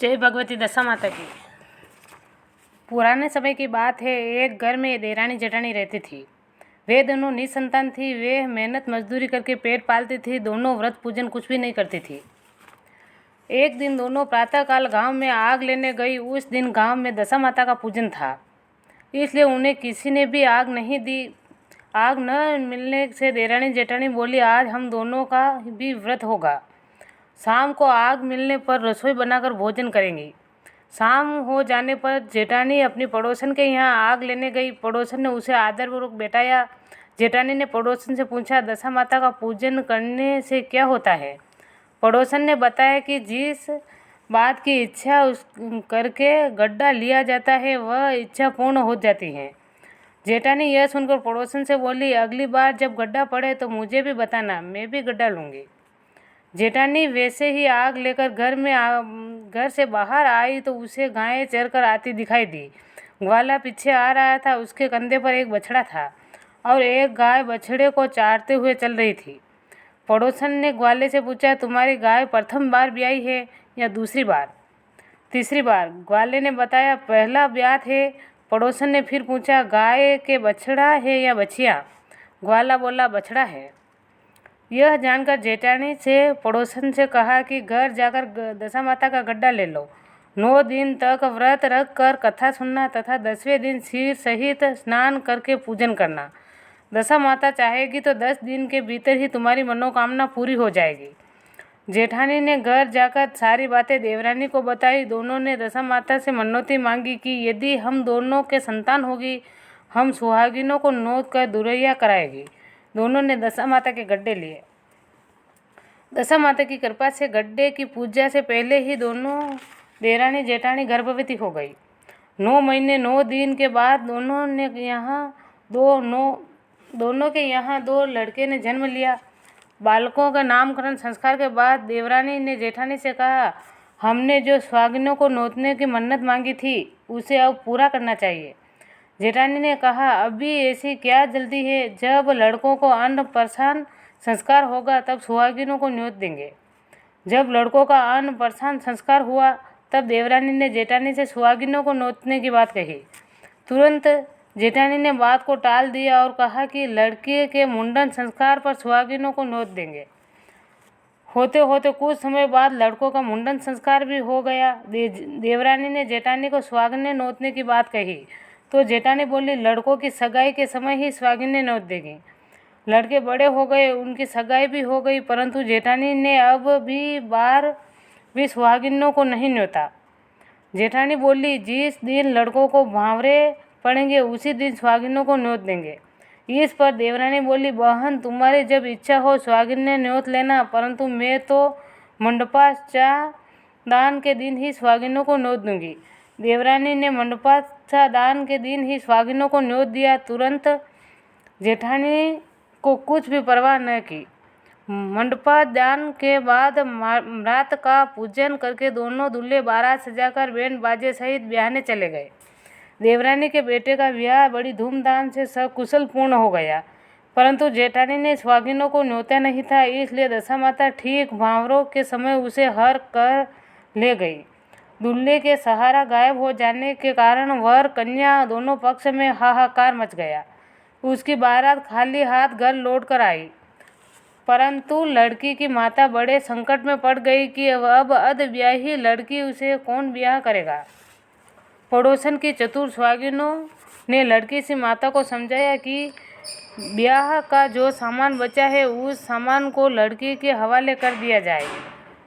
जय भगवती दशा माता की। पुराने समय की बात है। एक घर में देरानी जेठानी रहती थी। वे दोनों निसंतान थी। वे मेहनत मजदूरी करके पेट पालती थी। दोनों व्रत पूजन कुछ भी नहीं करती थी। एक दिन दोनों प्रातःकाल गांव में आग लेने गई। उस दिन गांव में दशा माता का पूजन था, इसलिए उन्हें किसी ने भी आग नहीं दी। आग न मिलने से देरानी जेठानी बोली, आज हम दोनों का भी व्रत होगा। शाम को आग मिलने पर रसोई बनाकर भोजन करेंगी। शाम हो जाने पर जेठानी अपनी पड़ोसन के यहाँ आग लेने गई। पड़ोसन ने उसे आदरपूर्वक बैठाया। जेठानी ने पड़ोसन से पूछा, दशा माता का पूजन करने से क्या होता है? पड़ोसन ने बताया कि जिस बात की इच्छा उस करके गड्ढा लिया जाता है, वह इच्छा पूर्ण हो जाती है। जेठानी यह सुनकर पड़ोसन से बोली, अगली बार जब गड्ढा पड़े तो मुझे भी बताना, मैं भी गड्ढा लूँगी। जेठानी वैसे ही आग लेकर घर से बाहर आई तो उसे गायें चरकर आती दिखाई दी। ग्वाला पीछे आ रहा था। उसके कंधे पर एक बछड़ा था और एक गाय बछड़े को चाटते हुए चल रही थी। पड़ोसन ने ग्वाले से पूछा, तुम्हारी गाय प्रथम बार ब्याई है या दूसरी बार, तीसरी बार? ग्वाले ने बताया, पहला ब्याह है। पड़ोसन ने फिर पूछा, गाय के बछड़ा है या बछिया? ग्वाला बोला, बछड़ा है। यह जानकर जेठानी से पड़ोसन से कहा कि घर जाकर दशा माता का गड्ढा ले लो। 9 दिन तक व्रत रख कर कथा सुनना तथा 10वें दिन क्षीर सहित स्नान करके पूजन करना। दशा माता चाहेगी तो 10 दिन के भीतर ही तुम्हारी मनोकामना पूरी हो जाएगी। जेठानी ने घर जाकर सारी बातें देवरानी को बताई। दोनों ने दशा माता से मनौती मांगी कि यदि हम दोनों के संतान होगी, हम सुहागिनों को नोत कर दुरैया कराएगी। दोनों ने दशा माता के गड्ढे लिए। दशा माता की कृपा से गड्ढे की पूजा से पहले ही दोनों देरानी जेठानी गर्भवती हो गई। 9 महीने 9 दिन के बाद दोनों के यहाँ 2 लड़के ने जन्म लिया। बालकों का नामकरण संस्कार के बाद देवरानी ने जेठानी से कहा, हमने जो सुहागिनों को नोतने की मन्नत मांगी थी उसे अब पूरा करना चाहिए। जेठानी ने कहा, अभी ऐसी क्या जल्दी है? जब लड़कों को अन्नप्राशन संस्कार होगा तब सुहागिनों को न्योत देंगे। जब लड़कों का अन्नप्राशन संस्कार हुआ तब देवरानी ने जेठानी से सुहागिनों को नोतने की बात कही। तुरंत जेठानी ने बात को टाल दिया और कहा कि लड़के के मुंडन संस्कार पर सुहागिनों को नोत देंगे। होते होते कुछ समय बाद लड़कों का मुंडन संस्कार भी हो गया। देवरानी ने जेठानी को सुहागिनें नोतने की बात कही तो जेठानी बोली, लड़कों की सगाई के समय ही सुहागिनें नोत देगी। लड़के बड़े हो गए, उनकी सगाई भी हो गई, परंतु जेठानी ने अब भी सुहागिनों को नहीं न्योता। जेठानी बोली, जिस दिन लड़कों को भांवरे पड़ेंगे उसी दिन सुहागिनों को न्योत देंगे। इस पर देवरानी बोली, बहन तुम्हारी जब इच्छा हो सुहागिनें न्योत लेना, परंतु मैं तो मंडपाचा दान के दिन ही सुहागिनों को न्योत दूंगी। देवरानी ने मंडपाचा दान के दिन ही सुहागिनों को न्योत दिया। तुरंत जेठानी को कुछ भी परवाह न की। मंडपा दान के बाद रात का पूजन करके दोनों दूल्हे बारात सजाकर बैंड बाजे सहित ब्याहने चले गए। देवरानी के बेटे का ब्याह बड़ी धूमधाम से सकुशल पूर्ण हो गया, परंतु जेठानी ने सुहागिनों को न्योता नहीं था, इसलिए दशा माता ठीक भांवरों के समय उसे हर कर ले गई। दूल्हे के सहारा गायब हो जाने के कारण वर कन्या दोनों पक्ष में हाहाकार मच गया। उसकी बारात खाली हाथ घर लौट कर आई, परंतु लड़की की माता बड़े संकट में पड़ गई कि अब अधब्याही लड़की उसे कौन ब्याह करेगा। पड़ोसन की चतुर सुहागिनों ने लड़की से माता को समझाया कि ब्याह का जो सामान बचा है उस सामान को लड़की के हवाले कर दिया जाए।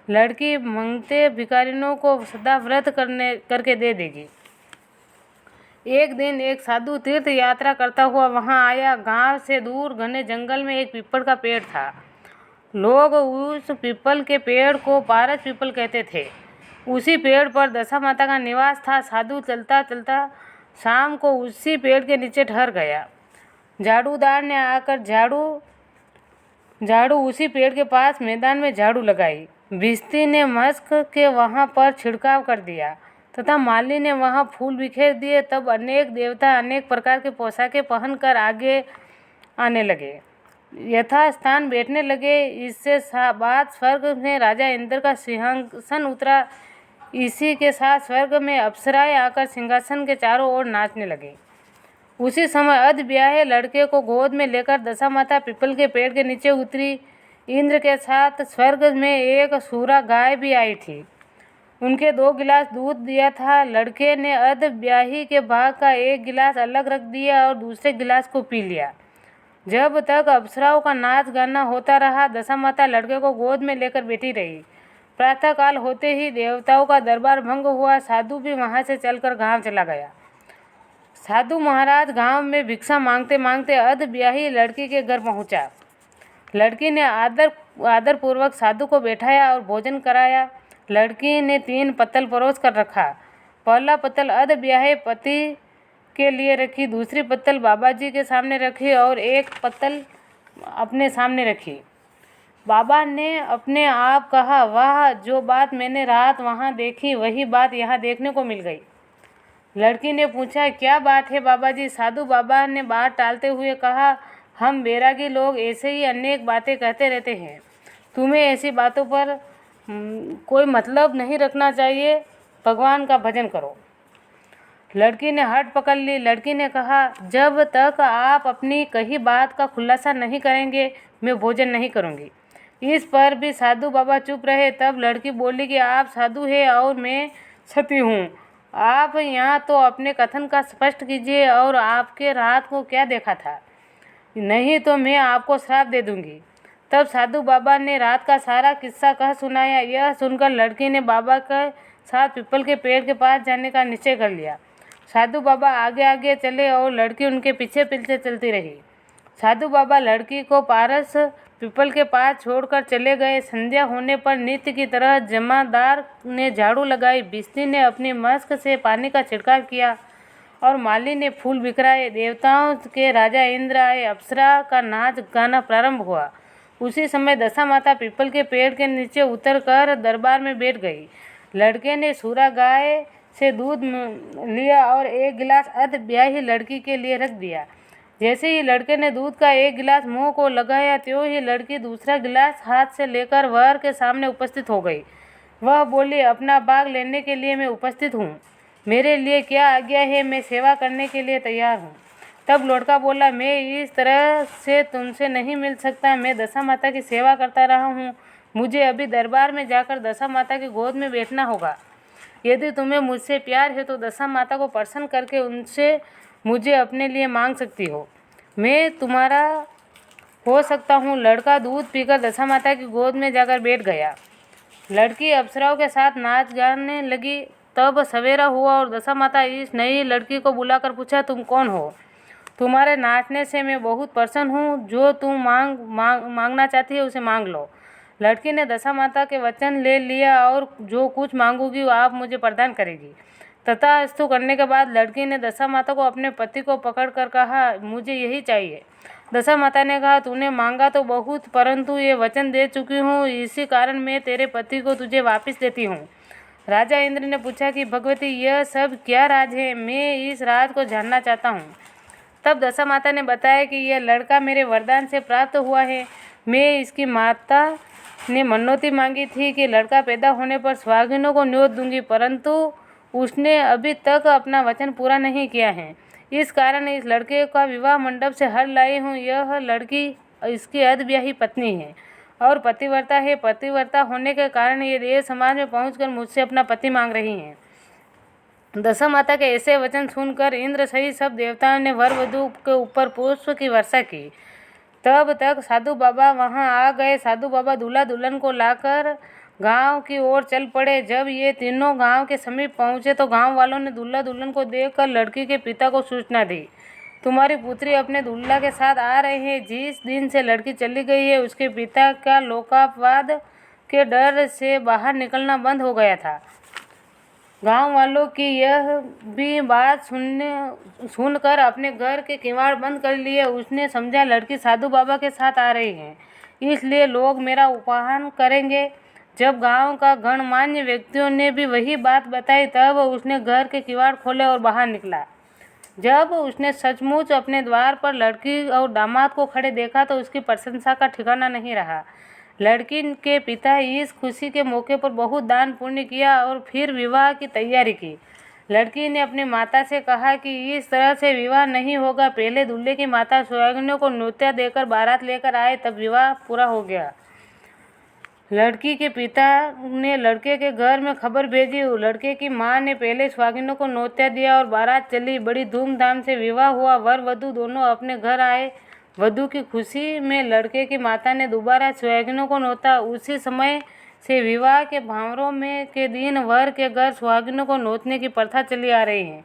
लड़की मंगते भिखारियों को सदा व्रत करके दे देगी। एक दिन एक साधु तीर्थ यात्रा करता हुआ वहां आया। गांव से दूर घने जंगल में एक पीपल का पेड़ था। लोग उस पीपल के पेड़ को पारस पीपल कहते थे। उसी पेड़ पर दशा माता का निवास था। साधु चलता चलता शाम को उसी पेड़ के नीचे ठहर गया। झाड़ूदार ने आकर झाड़ू उसी पेड़ के पास मैदान में झाड़ू लगाई। भिस्ती ने मस्क के वहां पर छिड़काव कर दिया तथा माली ने वहां फूल बिखेर दिए। तब अनेक देवता अनेक प्रकार के पोशाकें पहनकर आगे आने लगे, यथास्थान बैठने लगे। इससे बाद स्वर्ग में राजा इंद्र का सिंहासन उतरा। इसी के साथ स्वर्ग में अप्सराएं आकर सिंहासन के चारों ओर नाचने लगे। उसी समय अधब्याहे लड़के को गोद में लेकर दशामाता पीपल के पेड़ के नीचे उतरी। इंद्र के साथ स्वर्ग में एक सूरा गाय भी आई थी। उनके 2 गिलास दूध दिया था। लड़के ने अधब्याही के भाग का एक गिलास अलग रख दिया और दूसरे गिलास को पी लिया। जब तक अप्सराओं का नाच गाना होता रहा, दशामाता लड़के को गोद में लेकर बैठी रही। प्रातःकाल होते ही देवताओं का दरबार भंग हुआ। साधु भी वहां से चलकर गांव चला गया। साधु महाराज गांव में भिक्षा मांगते मांगते अधब्याही लड़की के घर पहुंचा। लड़की ने आदरपूर्वक साधु को बैठाया और भोजन कराया। लड़की ने 3 पत्तल परोस कर रखा। पहला पत्तल अधब्याहे पति के लिए रखी, दूसरी पत्तल बाबा जी के सामने रखी और एक पत्तल अपने सामने रखी। बाबा ने अपने आप कहा, वाह, जो बात मैंने रात वहाँ देखी वही बात यहाँ देखने को मिल गई। लड़की ने पूछा, क्या बात है बाबा जी? साधु बाबा ने बात टालते हुए कहा, हम बैरागी लोग ऐसे ही अनेक बातें कहते रहते हैं। तुम्हें ऐसी बातों पर कोई मतलब नहीं रखना चाहिए। भगवान का भजन करो। लड़की ने हट पकड़ ली। लड़की ने कहा, जब तक आप अपनी कही बात का खुलासा नहीं करेंगे मैं भोजन नहीं करूँगी। इस पर भी साधु बाबा चुप रहे। तब लड़की बोली कि आप साधु हैं और मैं सती हूँ। आप यहाँ तो अपने कथन का स्पष्ट कीजिए और आपके रात को क्या देखा था, नहीं तो मैं आपको श्राप दे दूँगी। तब साधु बाबा ने रात का सारा किस्सा कह सुनाया। यह सुनकर लड़की ने बाबा के साथ पीपल के पेड़ के पास जाने का निश्चय कर लिया। साधु बाबा आगे आगे चले और लड़की उनके पीछे पीछे चलती रही। साधु बाबा लड़की को पारस पीपल के पास छोड़कर चले गए। संध्या होने पर नित्य की तरह जमादार ने झाड़ू लगाई, बिस्ती ने अपनी मस्क से पानी का छिड़काव किया और माली ने फूल बिखराए। देवताओं के राजा इंद्र आए। अप्सरा का नाच गाना प्रारंभ हुआ। उसी समय दशामाता पीपल के पेड़ के नीचे उतरकर दरबार में बैठ गई। लड़के ने सूरा गाय से दूध लिया और एक गिलास अधब्याही लड़की के लिए रख दिया। जैसे ही लड़के ने दूध का एक गिलास मुंह को लगाया, त्यों ही लड़की दूसरा गिलास हाथ से लेकर वर के सामने उपस्थित हो गई। वह बोली, अपना भाग लेने के लिए मैं उपस्थित हूँ। मेरे लिए क्या आज्ञा है? मैं सेवा करने के लिए तैयार हूँ। तब लड़का बोला, मैं इस तरह से तुमसे नहीं मिल सकता। मैं दशामाता की सेवा करता रहा हूँ। मुझे अभी दरबार में जाकर दशामाता की गोद में बैठना होगा। यदि तुम्हें मुझसे प्यार है तो दशामाता को प्रसन्न करके उनसे मुझे अपने लिए मांग सकती हो। मैं तुम्हारा हो सकता हूँ। लड़का दूध पीकर दशामाता की गोद में जाकर बैठ गया। लड़की अप्सराओं के साथ नाच गाने लगी। तब सवेरा हुआ और दशामाता इस नई लड़की को बुलाकर पूछा, तुम कौन हो? तुम्हारे नाचने से मैं बहुत प्रसन्न हूँ। जो तुम मांगना चाहती है उसे मांग लो। लड़की ने दशामाता के वचन ले लिया और जो कुछ मांगूंगी वो आप मुझे प्रदान करेगी। तथास्तु करने के बाद लड़की ने दशामाता को अपने पति को पकड़कर कहा, मुझे यही चाहिए। दशामाता ने कहा, तूने मांगा तो बहुत, परंतु ये वचन दे चुकी हूँ, इसी कारण मैं तेरे पति को तुझे वापस देती हूँ। राजा इंद्र ने पूछा कि भगवती, यह सब क्या राज है? मैं इस राज को जानना चाहता हूँ। तब दशामाता ने बताया कि यह लड़का मेरे वरदान से प्राप्त हुआ है। मैं इसकी माता ने मनौती मांगी थी कि लड़का पैदा होने पर सुहागिनों को न्योत दूंगी, परंतु उसने अभी तक अपना वचन पूरा नहीं किया है। इस कारण इस लड़के का विवाह मंडप से हर लाई हूँ। यह लड़की इसकी अधब्याही पत्नी है और पतिव्रता है। पतिव्रता होने के कारण ये देव समाज में पहुंचकर मुझसे अपना पति मांग रही हैं। दशामाता के ऐसे वचन सुनकर इंद्र सहित सब देवताओं ने वर वधू के ऊपर पुष्प की वर्षा की। तब तक साधु बाबा वहां आ गए। साधु बाबा दूल्हा दुल्हन को लाकर गांव की ओर चल पड़े। जब ये तीनों गांव के समीप पहुंचे तो गांव वालों ने दूल्हा दुल्हन को देखकर लड़की के पिता को सूचना दी, तुम्हारी पुत्री अपने दूल्हा के साथ आ रहे हैं। जिस दिन से लड़की चली गई है उसके पिता का लोकापवाद के डर से बाहर निकलना बंद हो गया था। गांव वालों की यह भी बात सुनकर अपने घर के किवाड़ बंद कर लिए। उसने समझा लड़की साधु बाबा के साथ आ रही है, इसलिए लोग मेरा उपहान करेंगे। जब गांव का गणमान्य व्यक्तियों ने भी वही बात बताई तब उसने घर के किवाड़ खोले और बाहर निकला। जब उसने सचमुच अपने द्वार पर लड़की और दामाद को खड़े देखा तो उसकी प्रशंसा का ठिकाना नहीं रहा। लड़की के पिता इस खुशी के मौके पर बहुत दान पुण्य किया और फिर विवाह की तैयारी की। लड़की ने अपनी माता से कहा कि इस तरह से विवाह नहीं होगा। पहले दूल्हे की माता सुहागिनों को न्योता देकर बारात लेकर आए, तब विवाह पूरा हो गया। लड़की के पिता ने लड़के के घर में खबर भेजी। लड़के की मां ने पहले सुहागिनों को न्योता दिया और बारात चली। बड़ी धूमधाम से विवाह हुआ। वर वधू दोनों अपने घर आए। वधू की खुशी में लड़के की माता ने दोबारा सुहागिनों को न्योता। उसी समय से विवाह के भांवरों में के दिन वर के घर सुहागिनों को न्योतने की प्रथा चली आ रही है।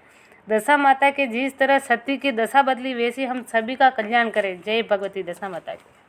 दशा माता के जिस तरह सती की दशा बदली, वैसी हम सभी का कल्याण करें। जय भगवती दशा माता की।